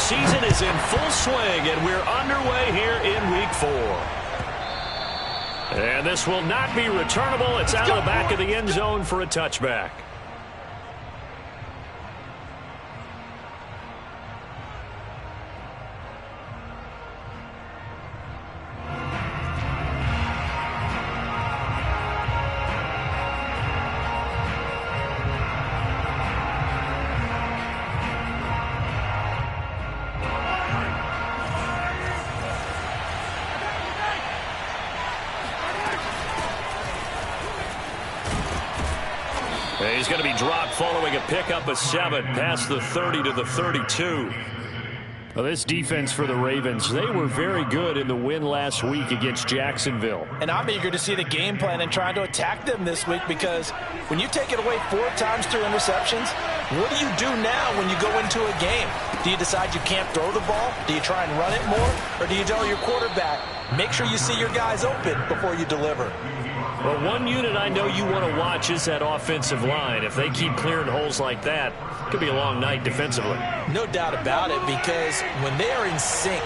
season is in full swing, and we're underway here in Week 4. And this will not be returnable. It's out of the back of the end zone for a touchback. He's going to be dropped following a pickup of 7 past the 30 to the 32. Well, this defense for the Ravens, they were very good in the win last week against Jacksonville. And I'm eager to see the game plan and trying to attack them this week, because when you take it away 4 times through interceptions, what do you do now when you go into a game? Do you decide you can't throw the ball? Do you try and run it more? Or do you tell your quarterback, make sure you see your guys open before you deliver? Well, one unit I know you want to watch is that offensive line. If they keep clearing holes like that, it could be a long night defensively. No doubt about it, because when they are in sync,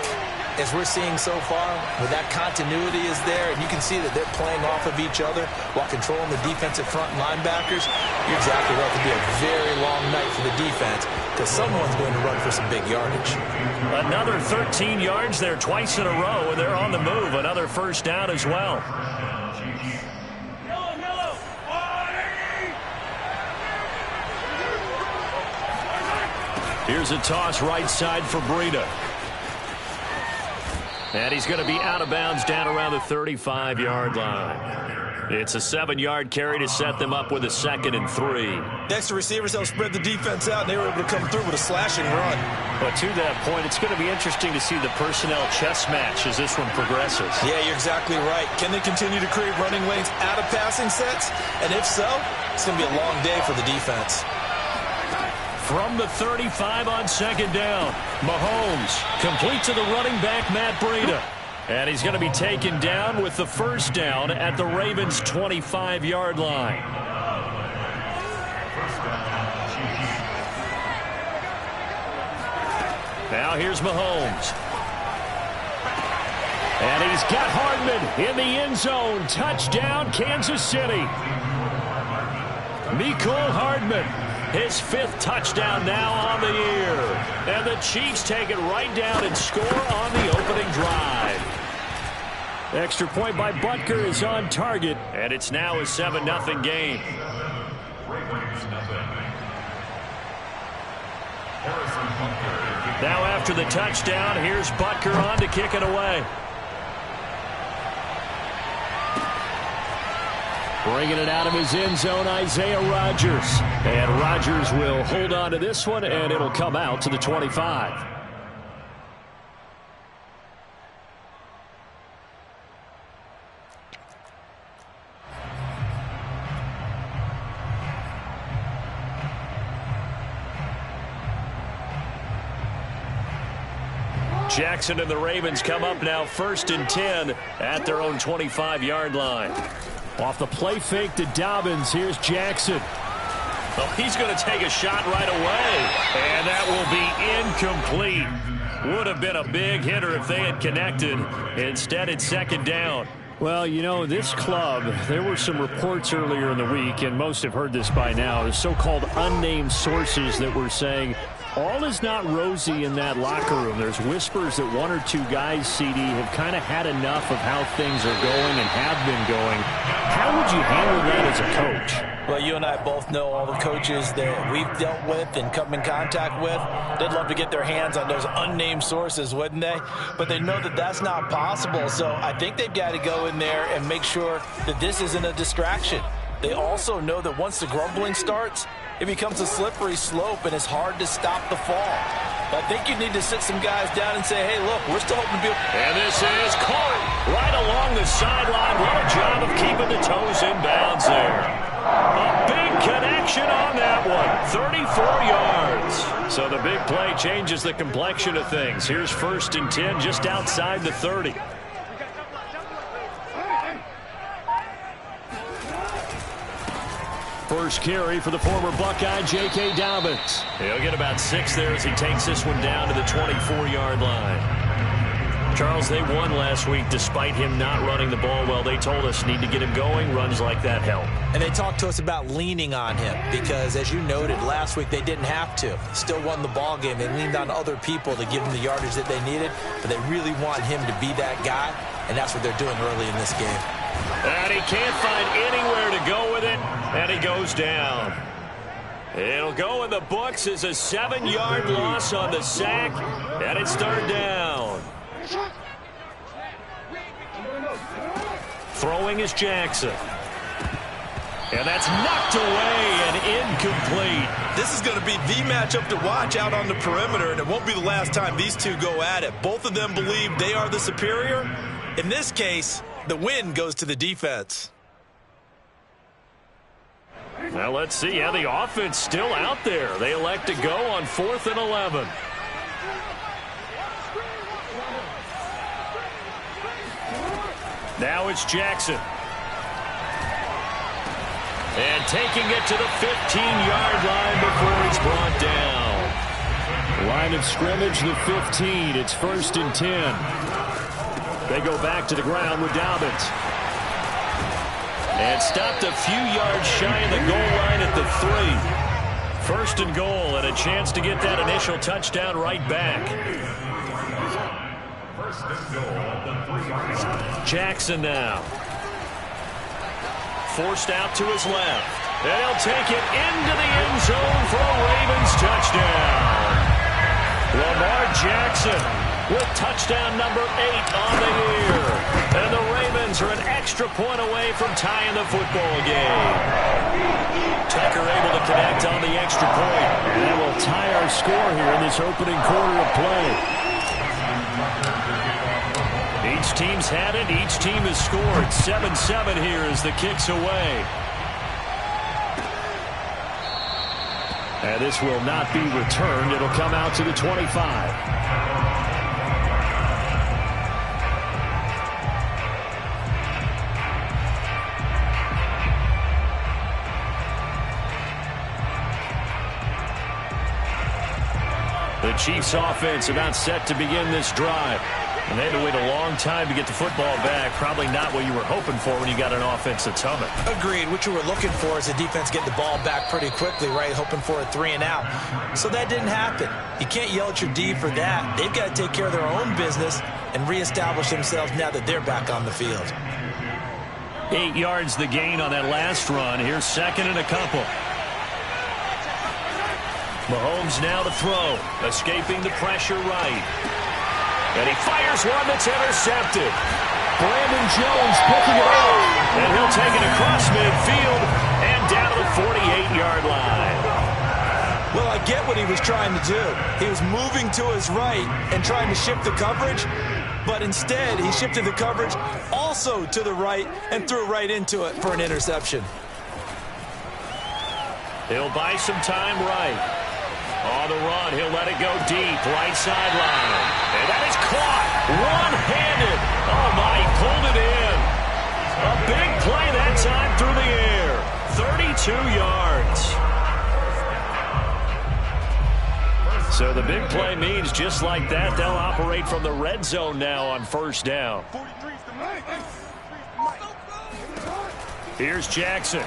as we're seeing so far, where that continuity is there, and you can see that they're playing off of each other while controlling the defensive front linebackers, you're exactly right. It could be a very long night for the defense, because someone's going to run for some big yardage. Another 13 yards there twice in a row, and they're on the move. Another first down as well. Here's a toss right side for Breida. And he's going to be out of bounds down around the 35-yard line. It's a 7-yard carry to set them up with a 2nd and 3. Next, the receivers helped spread the defense out, and they were able to come through with a slashing run. But to that point, it's going to be interesting to see the personnel chess match as this one progresses. Yeah, you're exactly right. Can they continue to create running lanes out of passing sets? And if so, it's going to be a long day for the defense. From the 35 on 2nd down, Mahomes complete to the running back, Matt Breida. And he's going to be taken down with the first down at the Ravens' 25-yard line. Now here's Mahomes. And he's got Hardman in the end zone. Touchdown, Kansas City. Mecole Hardman. His 5th touchdown now on the year. And the Chiefs take it right down and score on the opening drive. Extra point by Butker is on target, and it's now a 7-0 game. Now after the touchdown, here's Butker on to kick it away. Bringing it out of his end zone, Isaiah Rodgers. And Rodgers will hold on to this one, and it'll come out to the 25. Jackson and the Ravens come up now 1st and 10 at their own 25-yard line. Off the play fake to Dobbins, here's Jackson. Well, he's going to take a shot right away, and that will be incomplete. Would have been a big hitter if they had connected. Instead, it's 2nd down. Well, you know, this club, there were some reports earlier in the week, and most have heard this by now, the so-called unnamed sources that were saying all is not rosy in that locker room. There's whispers that 1 or 2 guys, CD, have kind of had enough of how things are going and have been going. How would you handle that as a coach? Well, you and I both know all the coaches that we've dealt with and come in contact with. They'd love to get their hands on those unnamed sources, wouldn't they? But they know that that's not possible. So I think they've got to go in there and make sure that this isn't a distraction. They also know that once the grumbling starts, it becomes a slippery slope, and it's hard to stop the fall. I think you need to sit some guys down and say, hey, look, we're still hoping to be... And this is caught right along the sideline. What a job of keeping the toes in bounds there. A big connection on that one. 34 yards. So the big play changes the complexion of things. Here's 1st and 10 just outside the 30. First carry for the former Buckeye, J.K. Dobbins. He'll get about 6 there as he takes this one down to the 24-yard line. Charles, they won last week despite him not running the ball well. They told us need to get him going. Runs like that help. And they talked to us about leaning on him because, as you noted, last week they didn't have to. Still won the ball game. They leaned on other people to give them the yardage that they needed, but they really want him to be that guy, and that's what they're doing early in this game. And he can't find anywhere to go with it, and he goes down. It'll go in the books as a 7-yard loss on the sack, and it's 3rd down. Throwing is Jackson. And that's knocked away and incomplete. This is going to be the matchup to watch out on the perimeter, and it won't be the last time these two go at it. Both of them believe they are the superior. In this case, the win goes to the defense. Now let's see how the offense still out there. They elect to go on 4th and 11. Now it's Jackson. And taking it to the 15-yard line before he's brought down. Line of scrimmage, the 15. It's 1st and 10. They go back to the ground with Dobbins. And stopped a few yards shy of the goal line at the 3. 1st and goal, and a chance to get that initial touchdown right back. Jackson now. Forced out to his left. And he'll take it into the end zone for a Ravens touchdown. Lamar Jackson with touchdown number 8 on the year. And the Ravens are an extra point away from tying the football game. Tucker able to connect on the extra point. And that will tie our score here in this opening quarter of play. Each team's had it. Each team has scored. 7-7 here as the kick's away. And this will not be returned. It'll come out to the 25. The Chiefs offense about set to begin this drive. And they had to wait a long time to get the football back. Probably not what you were hoping for when you got an offense that's humming. Agreed. What you were looking for is the defense get the ball back pretty quickly, right? Hoping for a 3 and out. So that didn't happen. You can't yell at your D for that. They've got to take care of their own business and reestablish themselves now that they're back on the field. 8 yards the gain on that last run. Here's 2nd and a couple. Mahomes now to throw. Escaping the pressure right. And he fires one that's intercepted. Brandon Jones picking it up. And he'll take it across midfield and down to the 48-yard line. Well, I get what he was trying to do. He was moving to his right and trying to shift the coverage, but instead he shifted the coverage also to the right and threw right into it for an interception. He'll buy some time right. On the run, he'll let it go deep, right sideline. And that is caught, one-handed. Oh, my, he pulled it in. A big play that time through the air. 32 yards. So the big play means just like that, they'll operate from the red zone now on 1st down. Here's Jackson.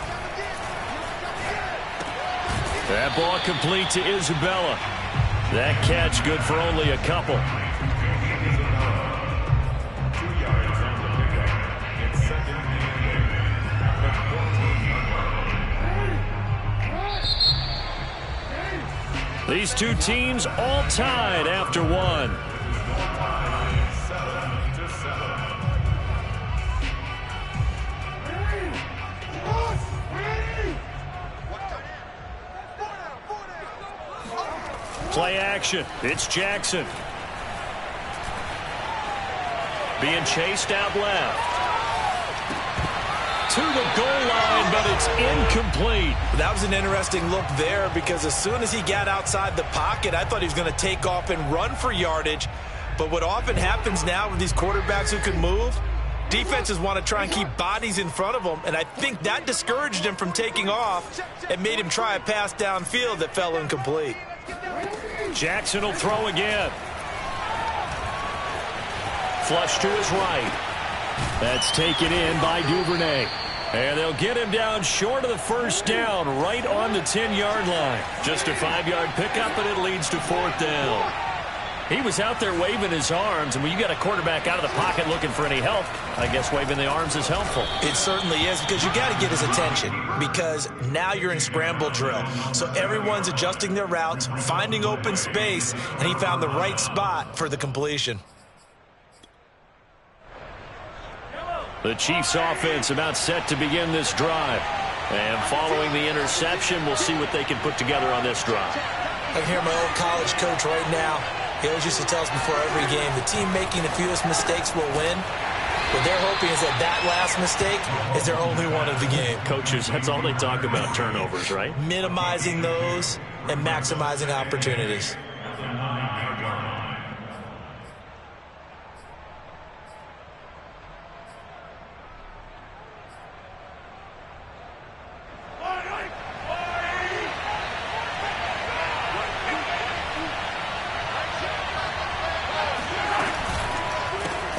That ball complete to Isabella. That catch good for only a couple. These two teams all tied after one. Play action. It's Jackson. Being chased out left. To the goal line, but it's incomplete. That was an interesting look there because as soon as he got outside the pocket, I thought he was going to take off and run for yardage. But what often happens now with these quarterbacks who can move, Defenses want to try and keep bodies in front of him, and I think that discouraged him from taking off and made him try a pass downfield that fell incomplete. Jackson will throw again. Flush to his right. That's taken in by Duvernay. And they'll get him down short of the first down, right on the 10-yard line. Just a 5-yard pickup, and it leads to 4th down. He was out there waving his arms, and when you got a quarterback out of the pocket looking for any help, I guess waving the arms is helpful. It certainly is, because you got to get his attention, because now you're in scramble drill. So everyone's adjusting their routes, finding open space, and he found the right spot for the completion. The Chiefs offense about set to begin this drive. And following the interception, we'll see what they can put together on this drive. I can hear my old college coach right now. He always used to tell us before every game, the team making the fewest mistakes will win. What they're hoping is that that last mistake is their only one of the game. Coaches, that's all they talk about, turnovers, right? Minimizing those and maximizing opportunities.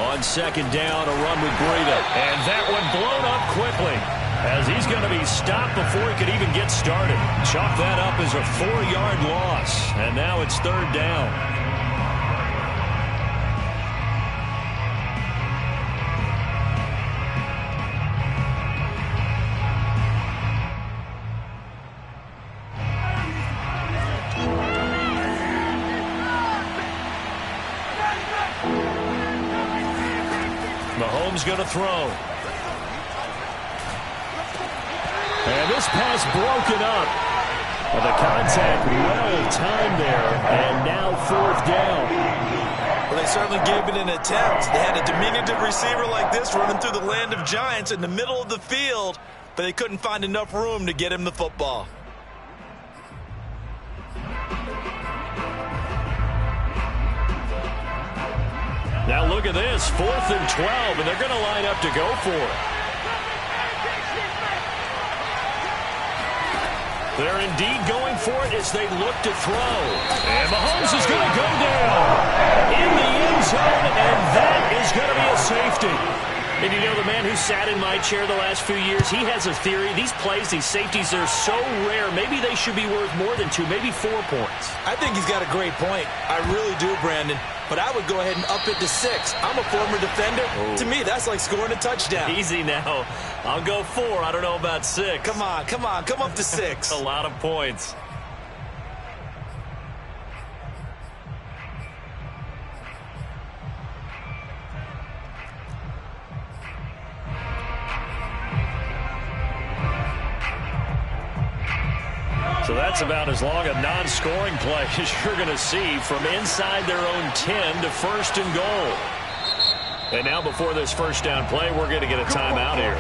On second down, a run with Breida. And that one blown up quickly, as he's going to be stopped before he could even get started. Chalk that up as a 4-yard loss. And now it's 3rd down. Mahomes going to throw. And this pass broken up. Well, the contact well timed there. And now 4th down. Well, they certainly gave it an attempt. They had a diminutive receiver like this running through the land of giants in the middle of the field, but they couldn't find enough room to get him the football. Now look at this, 4th and 12, and they're going to line up to go for it. They're indeed going for it as they look to throw. And Mahomes is going to go down in the end zone, and that is going to be a safety. And you know, the man who sat in my chair the last few years, he has a theory. These plays, these safeties, they're so rare. Maybe they should be worth more than 2, maybe 4 points. I think he's got a great point. I really do, Brandon. But I would go ahead and up it to 6. I'm a former defender. Ooh. To me, that's like scoring a touchdown. Easy now. I'll go 4. I don't know about 6. Come on. Come up to 6. A lot of points. So that's about as long a non-scoring play as you're going to see from inside their own 10 to 1st and goal. And now before this first down play, we're going to get a timeout here.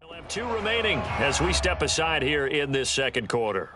We'll have 2 remaining as we step aside here in this second quarter.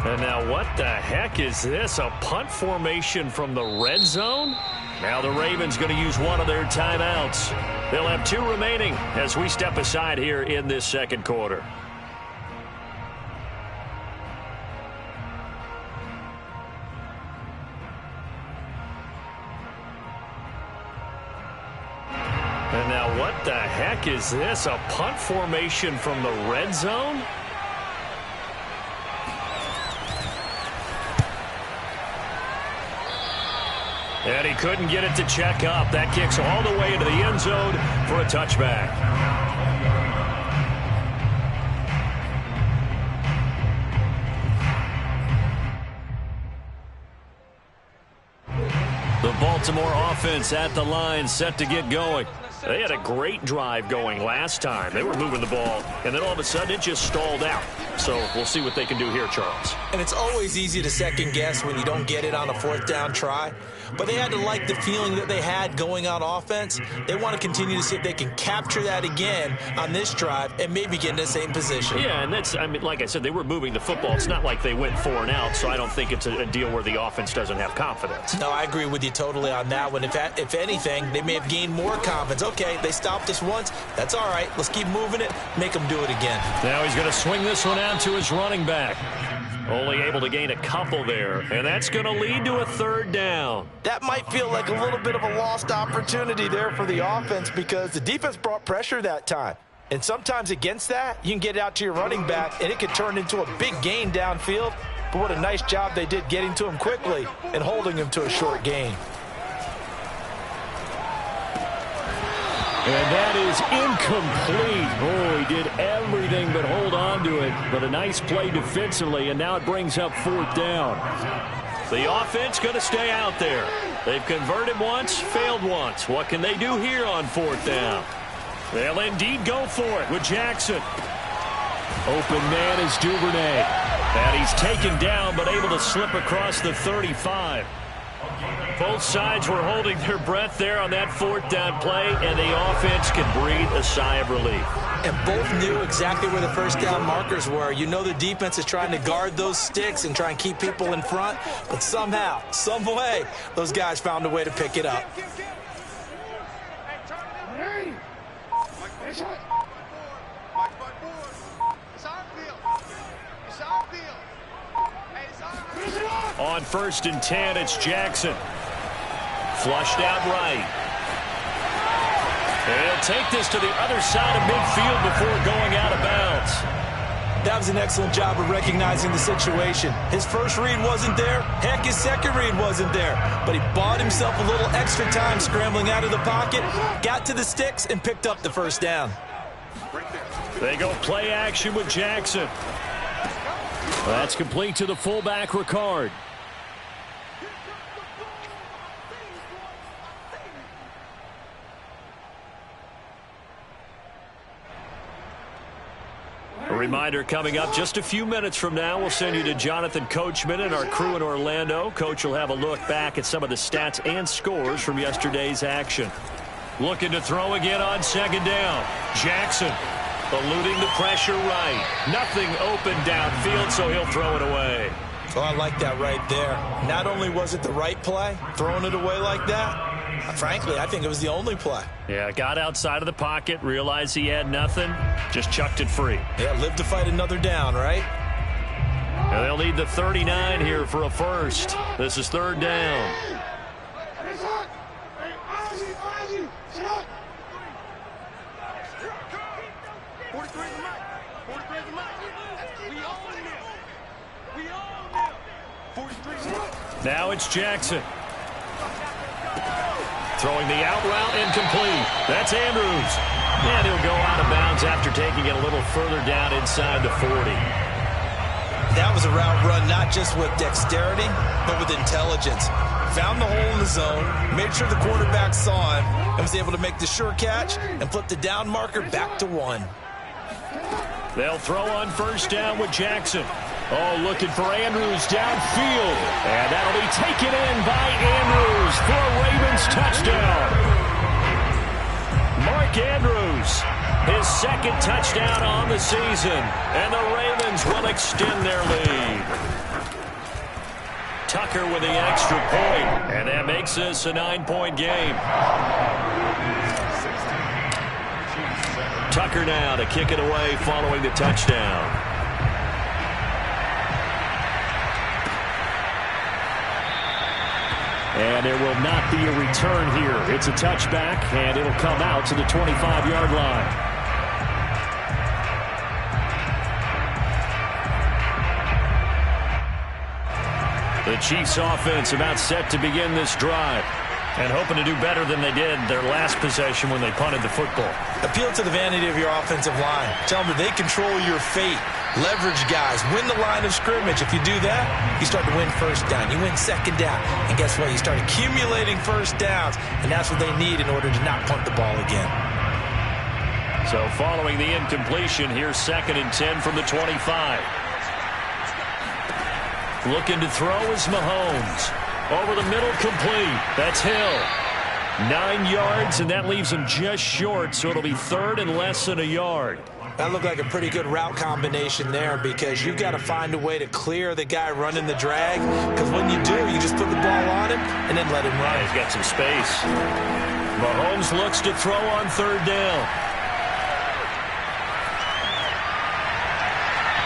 And now what the heck is this? A punt formation from the red zone? Now the Ravens going to use one of their timeouts. They'll have 2 remaining as we step aside here in this second quarter. And now what the heck is this? A punt formation from the red zone? And he couldn't get it to check up. That kicks all the way into the end zone for a touchback. The Baltimore offense at the line, set to get going. They had a great drive going last time. They were moving the ball, and then all of a sudden it just stalled out. So we'll see what they can do here, Charles. And it's always easy to second guess when you don't get it on a fourth down try. But they had to like the feeling that they had going on offense. They want to continue to see if they can capture that again on this drive and maybe get in the same position. Yeah, and that's, I mean, like I said, they were moving the football. It's not like they went 4 and out, so I don't think it's a deal where the offense doesn't have confidence. No, I agree with you totally on that one. If anything, they may have gained more confidence. Okay, they stopped us once. That's all right. Let's keep moving it. Make them do it again. Now he's going to swing this one out to his running back. Only able to gain a couple there, and that's going to lead to a third down. That might feel like a little bit of a lost opportunity there for the offense because the defense brought pressure that time. And sometimes against that, you can get it out to your running back, and it could turn into a big gain downfield. But what a nice job they did getting to him quickly and holding him to a short gain. And that is incomplete. Oh, he did everything but hold on to it. But a nice play defensively, and now it brings up fourth down. The offense going to stay out there. They've converted once, failed once. What can they do here on fourth down? They'll indeed go for it with Jackson. Open man is Duvernay. And he's taken down but able to slip across the 35. Both sides were holding their breath there on that fourth down play, and the offense can breathe a sigh of relief. And both knew exactly where the first down markers were. You know the defense is trying to guard those sticks and try and keep people in front, but somehow, some way, those guys found a way to pick it up. On 1st and 10, it's Jackson. Flushed out right. And he'll take this to the other side of midfield before going out of bounds. That was an excellent job of recognizing the situation. His first read wasn't there. Heck, his second read wasn't there. But he bought himself a little extra time scrambling out of the pocket, got to the sticks, and picked up the first down. They go play action with Jackson. That's complete to the fullback, Ricard. A reminder coming up just a few minutes from now, we'll send you to Jonathan Coachman and our crew in Orlando. Coach will have a look back at some of the stats and scores from yesterday's action. Looking to throw again on second down. Jackson eluding the pressure right. Nothing open downfield, so he'll throw it away. So I like that right there. Not only was it the right play, throwing it away like that, frankly, I think it was the only play. Yeah, got outside of the pocket, realized he had nothing, just chucked it free. Yeah, live to fight another down, right? And they'll need the 39 here for a first. This is third down. Now it's Jackson. Throwing the out route incomplete. That's Andrews. And he'll go out of bounds after taking it a little further down inside the 40. That was a route run not just with dexterity, but with intelligence. Found the hole in the zone, made sure the quarterback saw him, and was able to make the sure catch and flip the down marker back to 1. They'll throw on first down with Jackson. Oh, looking for Andrews downfield. And that'll be taken in by Andrews for a Ravens touchdown. Mark Andrews, his second touchdown on the season. And the Ravens will extend their lead. Tucker with the extra point. And that makes this a 9-point game. Tucker now to kick it away following the touchdown. And there will not be a return here. It's a touchback, and it'll come out to the 25-yard line. The Chiefs offense about set to begin this drive. And hoping to do better than they did their last possession when they punted the football. Appeal to the vanity of your offensive line. Tell them that they control your fate. Leverage guys. Win the line of scrimmage. If you do that, you start to win first down. You win second down. And guess what? You start accumulating first downs. And that's what they need in order to not punt the ball again. So following the incompletion, here's 2nd and 10 from the 25. Looking to throw is Mahomes. Over the middle, complete. That's Hill. 9 yards, and that leaves him just short, so it'll be 3rd and less than a yard. That looked like a pretty good route combination there because you've got to find a way to clear the guy running the drag, because when you do, you just put the ball on him and then let him run. He's got some space. Mahomes looks to throw on 3rd down.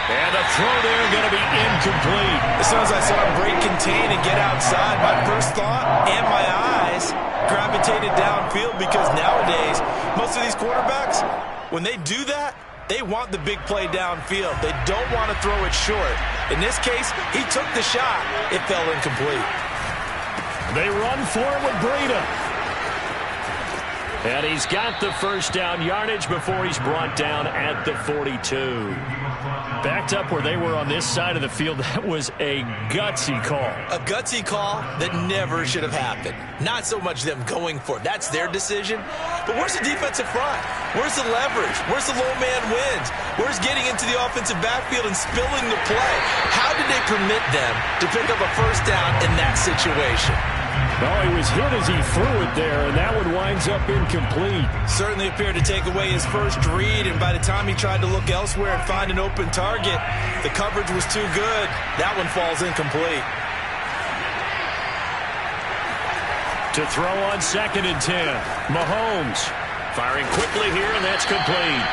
And the throw there going to be incomplete. As soon as I saw him break contain and get outside, my first thought and my eyes gravitated downfield because nowadays, most of these quarterbacks, when they do that, they want the big play downfield. They don't want to throw it short. In this case, he took the shot. It fell incomplete. They run for it with Breida. And he's got the first down yardage before he's brought down at the 42. Backed up where they were on this side of the field. That was a gutsy call. A gutsy call that never should have happened. Not so much them going for it. That's their decision. But where's the defensive front? Where's the leverage? Where's the low man wins? Where's getting into the offensive backfield and spilling the play? How did they permit them to pick up a first down in that situation? Well, he was hit as he threw it there, and that one winds up incomplete. Certainly appeared to take away his first read, and by the time he tried to look elsewhere and find an open target, the coverage was too good. That one falls incomplete. To throw on 2nd and 10. Mahomes firing quickly here, and that's complete.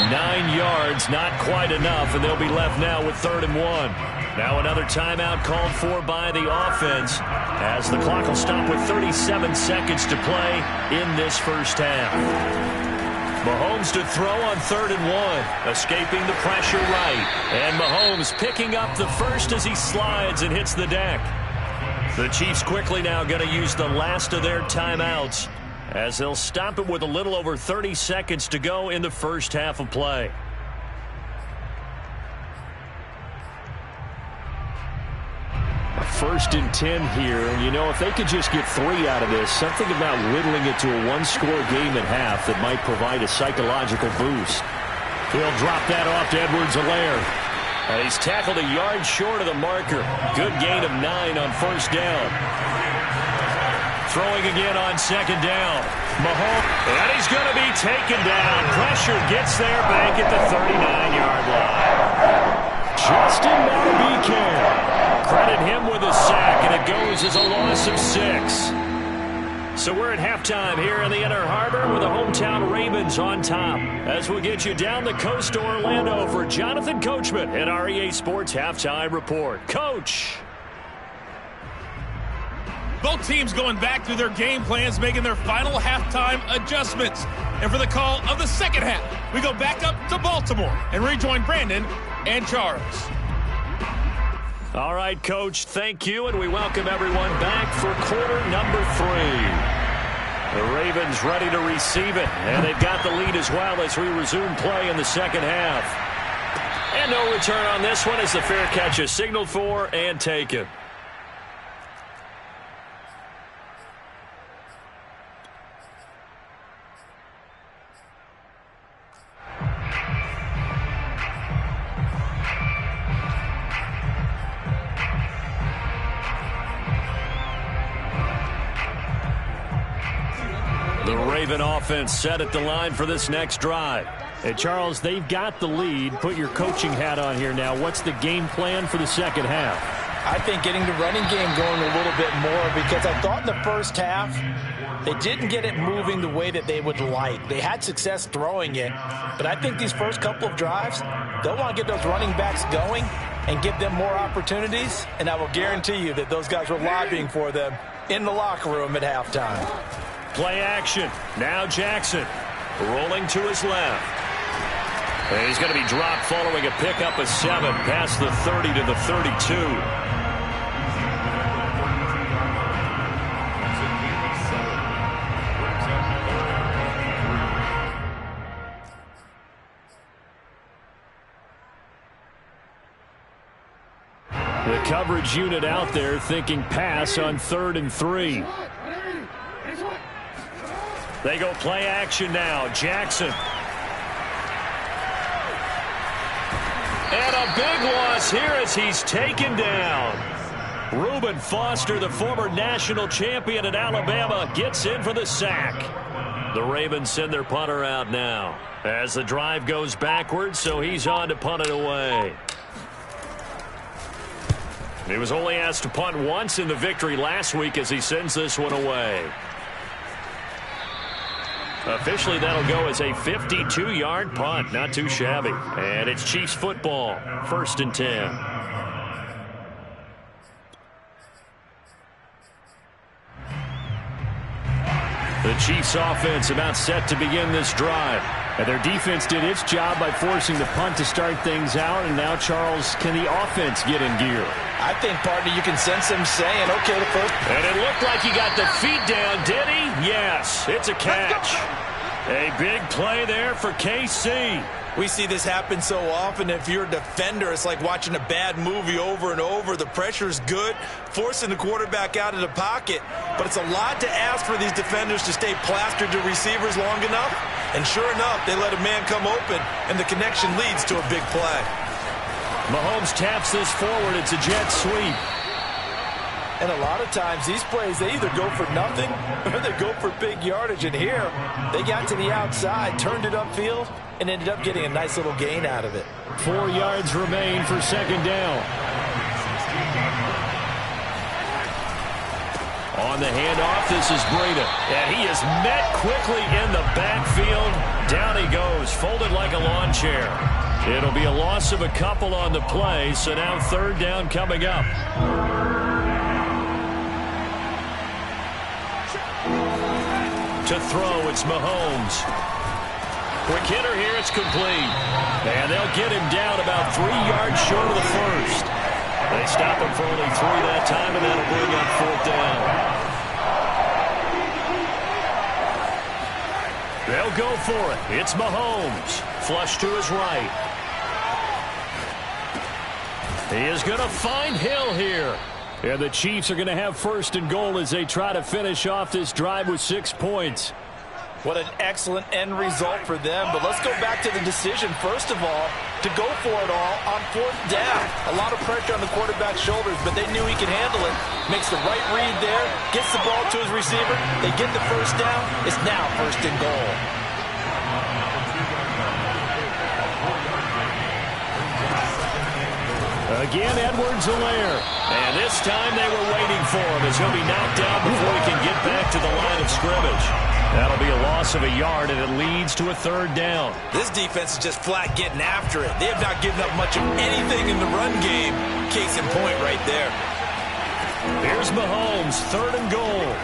9 yards, not quite enough, and they'll be left now with 3rd and 1. Now another timeout called for by the offense as the clock will stop with 37 seconds to play in this first half. Mahomes to throw on 3rd and 1, escaping the pressure right. And Mahomes picking up the first as he slides and hits the deck. The Chiefs quickly now going to use the last of their timeouts as they'll stop it with a little over 30 seconds to go in the first half of play. First and 10 here, and you know, if they could just get 3 out of this, something about whittling it to a 1-score game at half that might provide a psychological boost. He'll drop that off to Edwards-Helaire. And he's tackled a yard short of the marker. Good gain of 9 on first down. Throwing again on 2nd down. Mahomes, and he's going to be taken down. Pressure gets there back at the 39-yard line. Justin Madubuike. Credit him with a sack, and it goes as a loss of 6. So we're at halftime here in the Inner Harbor with the hometown Ravens on top. As we get you down the coast to Orlando for Jonathan Coachman at our EA Sports Halftime Report. Coach. Both teams going back through their game plans, making their final halftime adjustments. And for the call of the second half, we go back up to Baltimore and rejoin Brandon and Charles. All right, Coach, thank you, and we welcome everyone back for quarter number 3. The Ravens ready to receive it, and they've got the lead as well as we resume play in the second half. And no return on this one as the fair catch is signaled for and taken. The Raven offense set at the line for this next drive. Hey, Charles, they've got the lead. Put your coaching hat on here now. What's the game plan for the second half? I think getting the running game going a little bit more because I thought in the first half they didn't get it moving the way that they would like. They had success throwing it, but I think these first couple of drives, they'll want to get those running backs going and give them more opportunities, and I will guarantee you that those guys were lobbying for them in the locker room at halftime. Play action. Now Jackson rolling to his left. And he's going to be dropped following a pickup of 7 past the 30 to the 32. The coverage unit out there thinking pass on 3rd and 3. They go play action now. Jackson. And a big loss here as he's taken down. Reuben Foster, the former national champion at Alabama, gets in for the sack. The Ravens send their punter out now as the drive goes backwards, so he's on to punt it away. He was only asked to punt once in the victory last week as he sends this one away. Officially, that'll go as a 52-yard punt. Not too shabby. And it's Chiefs football. 1st and 10. The Chiefs offense about set to begin this drive. And their defense did its job by forcing the punt to start things out. And now, Charles, can the offense get in gear? I think, partner, you can sense him saying, okay, the first. And it looked like he got the feet down, did he? Yes, it's a catch. A big play there for KC. We see this happen so often. If you're a defender, it's like watching a bad movie over and over. The pressure's good, forcing the quarterback out of the pocket. But it's a lot to ask for these defenders to stay plastered to receivers long enough. And sure enough, they let a man come open, and the connection leads to a big play. Mahomes taps this forward. It's a jet sweep. And a lot of times, these plays, they either go for nothing or they go for big yardage. And here, they got to the outside, turned it upfield, and ended up getting a nice little gain out of it. 4 yards remain for 2nd down. On the handoff, this is Breida. And he is met quickly in the backfield. Down he goes, folded like a lawn chair. It'll be a loss of a couple on the play, so now 3rd down coming up. To throw, it's Mahomes. Quick hitter here, it's complete. And they'll get him down about 3 yards short of the first. They stop him for only 3 that time, and that'll bring up 4th down. They'll go for it. It's Mahomes. Flush to his right. He is going to find Hill here. And the Chiefs are going to have 1st and goal as they try to finish off this drive with 6 points. What an excellent end result for them. But let's go back to the decision, first of all, to go for it all on 4th down. A lot of pressure on the quarterback's shoulders, but they knew he could handle it. Makes the right read there, gets the ball to his receiver. They get the 1st down. It's now 1st and goal. Again, Edwards-Helaire. And this time they were waiting for him as he'll be knocked down before he can get back to the line of scrimmage. That'll be a loss of a yard, and it leads to a 3rd down. This defense is just flat getting after it. They have not given up much of anything in the run game. Case in point right there. Here's Mahomes, 3rd and goal.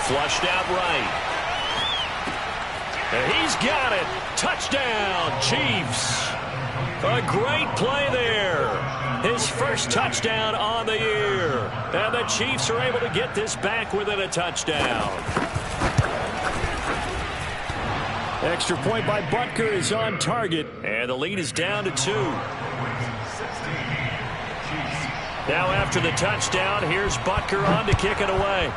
Flushed out right. And he's got it. Touchdown, Chiefs. A great play there. His first touchdown on the year. And the Chiefs are able to get this back within a touchdown. Extra point by Butker is on target. And the lead is down to 2. Now after the touchdown, here's Butker on to kick it away.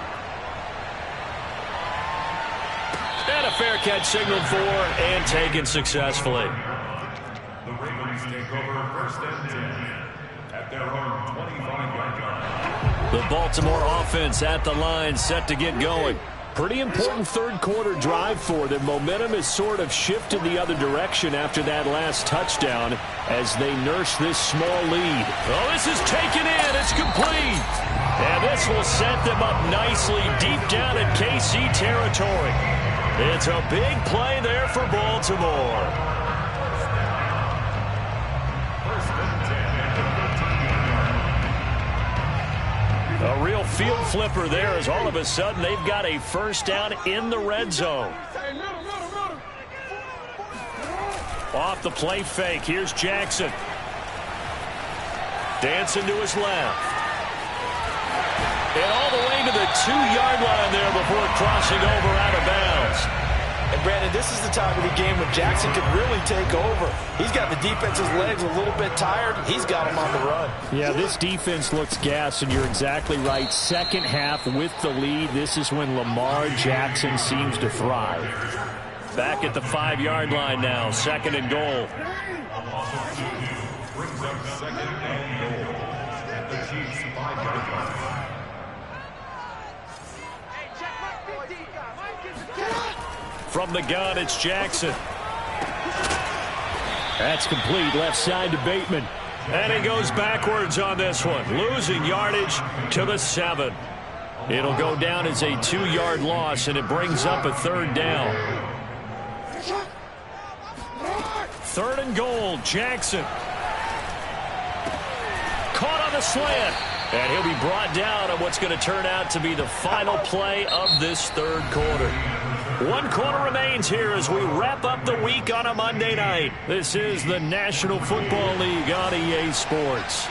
And a fair catch signaled for and taken successfully. The Ravens take over 1st and 10 at their own 25-yard line. The Baltimore offense at the line, set to get going. Pretty important 3rd quarter drive for them. Momentum has sort of shifted the other direction after that last touchdown as they nurse this small lead. Oh, this is taken in. It's complete. And this will set them up nicely deep down in KC territory. It's a big play there for Baltimore. A real field flipper there as all of a sudden they've got a 1st down in the red zone. Off the play fake, here's Jackson. Dancing to his left. And all the way to the 2-yard line there before crossing over out of bounds. And, Brandon, this is the time of the game when Jackson could really take over. He's got the defense's legs a little bit tired. He's got them on the run. Yeah, this defense looks gassed, and you're exactly right. Second half with the lead, this is when Lamar Jackson seems to thrive. Back at the 5-yard line now, 2nd and goal. Brings up 2nd and goal at the Chiefs' 5-yard line. From the gun, it's Jackson. That's complete, left side to Bateman. And he goes backwards on this one, losing yardage to the 7. It'll go down as a 2-yard loss, and it brings up a 3rd down. 3rd and goal, Jackson. Caught on the slant. And he'll be brought down on what's going to turn out to be the final play of this 3rd quarter. 1 quarter remains here as we wrap up the week on a Monday night. This is the National Football League on EA Sports.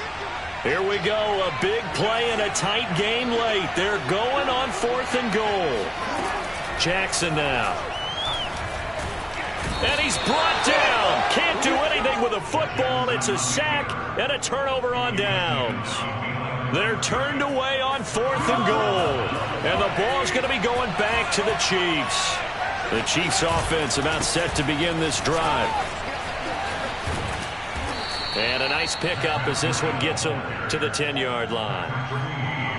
Here we go, a big play in a tight game late. They're going on 4th and goal. Jackson now. And he's brought down. Can't do anything with a football. It's a sack and a turnover on downs. They're turned away on 4th and goal. And the ball's going to be going back to the Chiefs. The Chiefs offense about set to begin this drive. And a nice pickup as this one gets them to the 10-yard line.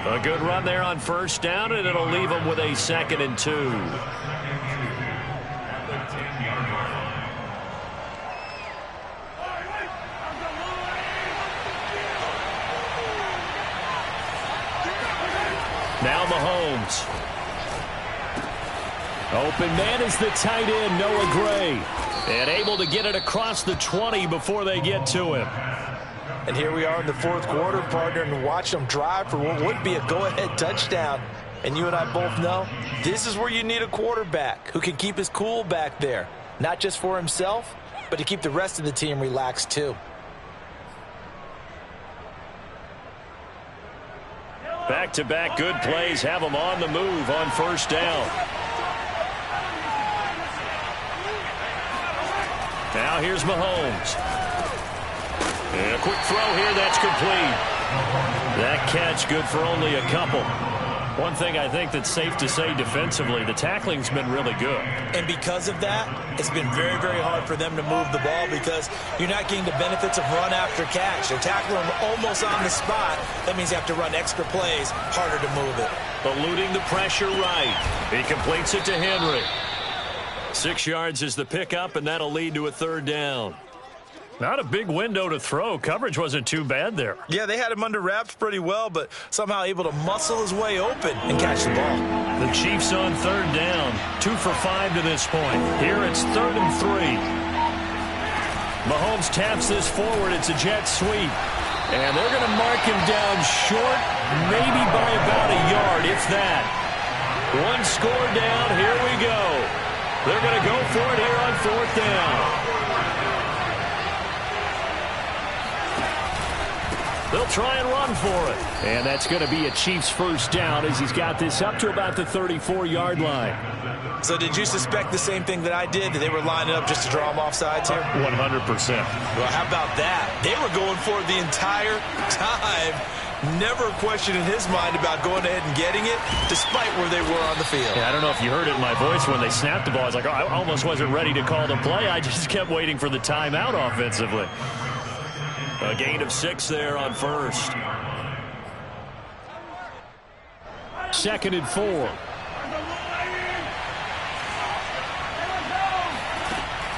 A good run there on 1st down, and it'll leave them with a 2nd and 2. Now Mahomes. Open man is the tight end, Noah Gray. And able to get it across the 20 before they get to him. And here we are in the 4th quarter, partner, and watch them drive for what would be a go-ahead touchdown. And you and I both know this is where you need a quarterback who can keep his cool back there. Not just for himself, but to keep the rest of the team relaxed too. Back-to-back good plays have them on the move on 1st down. Now here's Mahomes. And a quick throw here, that's complete. That catch good for only a couple. One thing I think that's safe to say defensively, the tackling's been really good. And because of that, it's been very, very hard for them to move the ball because you're not getting the benefits of run after catch. They're tackling them almost on the spot. That means you have to run extra plays, harder to move it. Eluding the pressure right. He completes it to Henry. 6 yards is the pickup, and that'll lead to a 3rd down. Not a big window to throw. Coverage wasn't too bad there. Yeah, they had him under wraps pretty well, but somehow able to muscle his way open and catch the ball. The Chiefs on 3rd down. 2 for 5 to this point. Here it's 3rd and 3. Mahomes taps this forward. It's a jet sweep. And they're going to mark him down short, maybe by about a yard, if that. 1 score down. Here we go. They're going to go for it here on 4th down. They'll try and run for it. And that's going to be a Chiefs 1st down as he's got this up to about the 34-yard line. So did you suspect the same thing that I did, that they were lining up just to draw him off sides here? 100%. Well, how about that? They were going for it the entire time. Never a question in his mind about going ahead and getting it, despite where they were on the field. Yeah, I don't know if you heard it in my voice when they snapped the ball. I was like, oh, I almost wasn't ready to call the play. I just kept waiting for the timeout offensively. A gain of 6 there on 1st. 2nd and 4.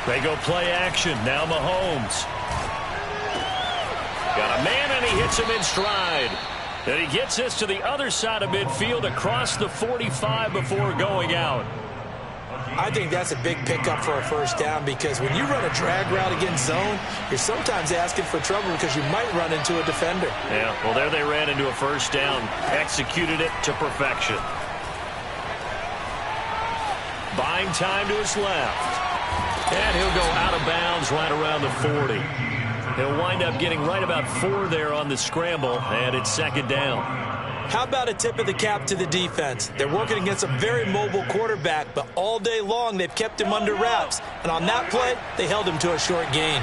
They go play action. Now Mahomes. Got a man, and he hits him in stride. And he gets this to the other side of midfield across the 45 before going out. I think that's a big pickup for a 1st down because when you run a drag route against zone, you're sometimes asking for trouble because you might run into a defender. Yeah, well, there they ran into a 1st down. Executed it to perfection. Buying time to his left. And he'll go out of bounds right around the 40. He'll wind up getting right about 4 there on the scramble, and it's 2nd down. How about a tip of the cap to the defense? They're working against a very mobile quarterback, but all day long they've kept him under wraps. And on that play, they held him to a short gain.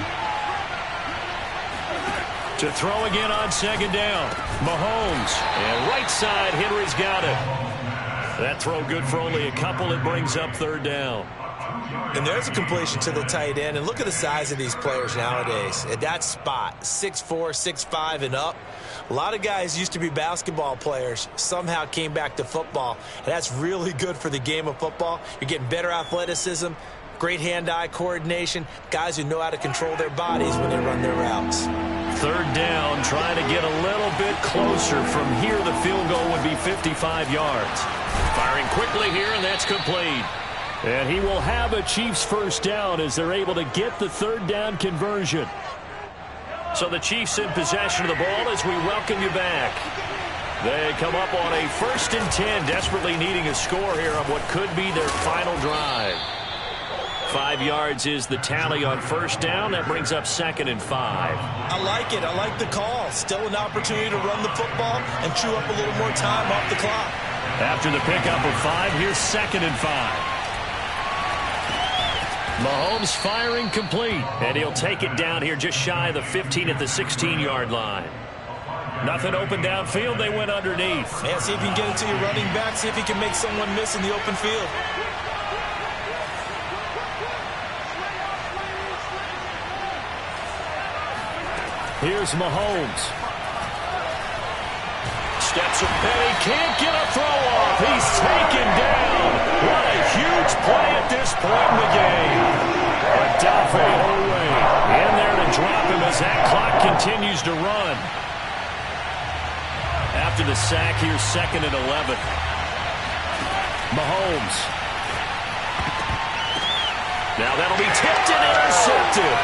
To throw again on second down. Mahomes. And right side, Henry's got it. That throw good for only a couple. It brings up third down. And there's a completion to the tight end. And look at the size of these players nowadays. At that spot, 6'4", 6'5", and up. A lot of guys used to be basketball players, somehow came back to football. And that's really good for the game of football. You're getting better athleticism, great hand-eye coordination, guys who know how to control their bodies when they run their routes. Third down, trying to get a little bit closer. From here, the field goal would be 55 yards. Firing quickly here, and that's complete. And he will have a Chiefs first down as they're able to get the third down conversion. So the Chiefs in possession of the ball as we welcome you back. They come up on a 1st and 10, desperately needing a score here on what could be their final drive. 5 yards is the tally on first down. That brings up 2nd and 5. I like it. I like the call. Still an opportunity to run the football and chew up a little more time off the clock. After the pickup of 5, here's 2nd and 5. Mahomes firing complete, and he'll take it down here just shy of the 15 at the 16-yard line. Nothing open downfield. They went underneath. Yeah, see if you can get it to your running back. See if he can make someone miss in the open field. Here's Mahomes. Steps and he can't get a throw off. He's taken down. What a huge play at this point in the game. Adolfo away. In there to drop him as that clock continues to run. After the sack, here's 2nd and 11. Mahomes. Now that'll be tipped and intercepted.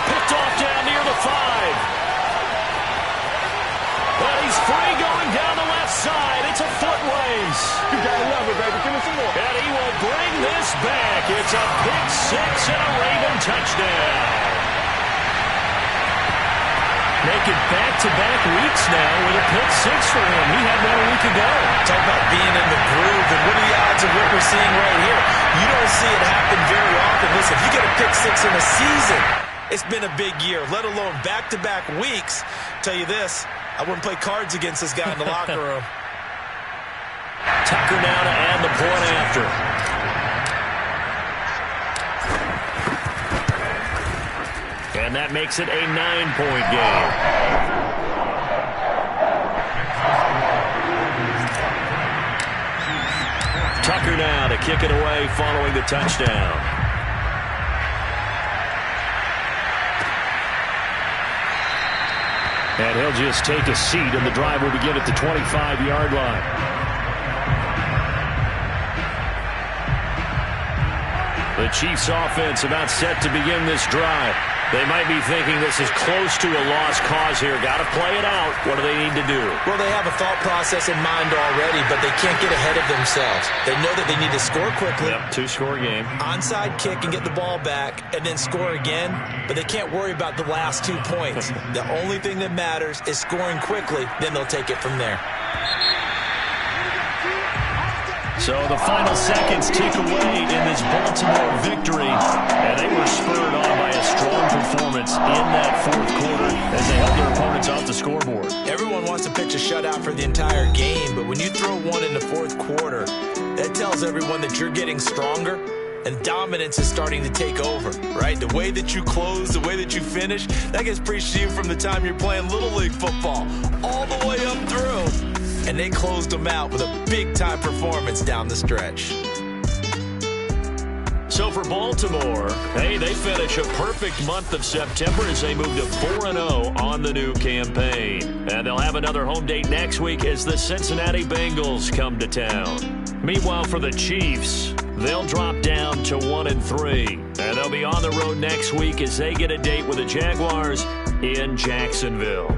Picked off down near the 5. But he's free going down the left side. It's a foot race. You gotta love it, baby. Give me some more. And he will bring this back. It's a pick 6 and a Raven touchdown. Make it back-to-back weeks now with a pick 6 for him. He had one a week ago. Talk about being in the groove, and what are the odds of what we're seeing right here? You don't see it happen very often. Listen, if you get a pick 6 in a season, it's been a big year, let alone back-to-back weeks. Tell you this, I wouldn't play cards against this guy in the locker room. Tucker now to add the point after. And that makes it a 9-point game. Tucker now to kick it away following the touchdown. And he'll just take a seat, and the drive will begin at the 25-yard line. The Chiefs offense about set to begin this drive. They might be thinking this is close to a lost cause here. Got to play it out. What do they need to do? Well, they have a thought process in mind already, but they can't get ahead of themselves. They know that they need to score quickly. Yep, 2-score game. Onside kick and get the ball back and then score again, but they can't worry about the last 2 points. The only thing that matters is scoring quickly, then they'll take it from there. So the final seconds tick away in this Baltimore victory, and they were spurred on by a strong performance in that fourth quarter as they held their opponents off the scoreboard. Everyone wants to pitch a shutout for the entire game, but when you throw one in the fourth quarter, that tells everyone that you're getting stronger and dominance is starting to take over, right? The way that you close, the way that you finish, that gets preached to you from the time you're playing Little League football all the way up through. And they closed them out with a big-time performance down the stretch. So for Baltimore, hey, they finish a perfect month of September as they move to 4-0 on the new campaign. And they'll have another home date next week as the Cincinnati Bengals come to town. Meanwhile, for the Chiefs, they'll drop down to 1-3. And they'll be on the road next week as they get a date with the Jaguars in Jacksonville.